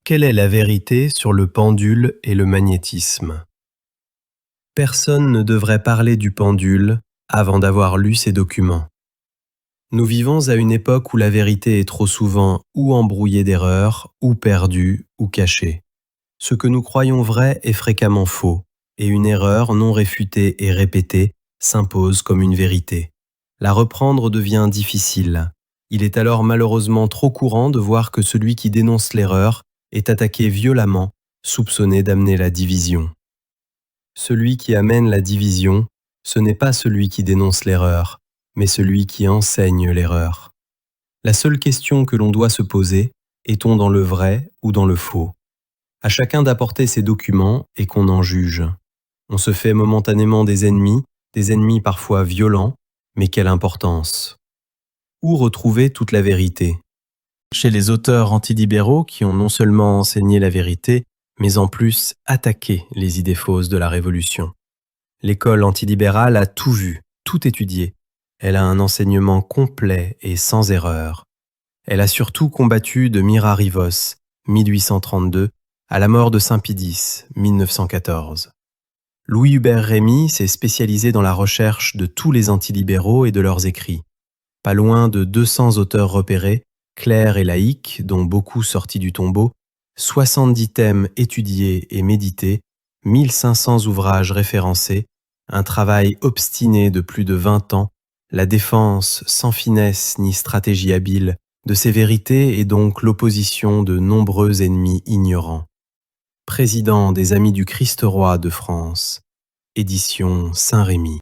Quelle est la vérité sur le pendule et le magnétisme? Personne ne devrait parler du pendule avant d'avoir lu ces documents. Nous vivons à une époque où la vérité est trop souvent ou embrouillée d'erreurs, ou perdue, ou cachée. Ce que nous croyons vrai est fréquemment faux, et une erreur non réfutée et répétée s'impose comme une vérité. La reprendre devient difficile. Il est alors malheureusement trop courant de voir que celui qui dénonce l'erreur est attaqué violemment, soupçonné d'amener la division. Celui qui amène la division, ce n'est pas celui qui dénonce l'erreur, mais celui qui enseigne l'erreur. La seule question que l'on doit se poser, est-on dans le vrai ou dans le faux? À chacun d'apporter ses documents et qu'on en juge. On se fait momentanément des ennemis parfois violents, mais quelle importance! Où retrouver toute la vérité? Chez les auteurs antilibéraux qui ont non seulement enseigné la vérité, mais en plus attaqué les idées fausses de la Révolution. L'école antilibérale a tout vu, tout étudié. Elle a un enseignement complet et sans erreur. Elle a surtout combattu de Mira-Rivos, 1832, à la mort de Saint-Pédis, 1914. Louis-Hubert Rémy s'est spécialisé dans la recherche de tous les antilibéraux et de leurs écrits. Pas loin de 200 auteurs repérés, clairs et laïques, dont beaucoup sortis du tombeau, 70 thèmes étudiés et médités, 1500 ouvrages référencés, un travail obstiné de plus de 20 ans, la défense sans finesse ni stratégie habile de ces vérités et donc l'opposition de nombreux ennemis ignorants. Président des Amis du Christ Roi de France, édition Saint-Rémy.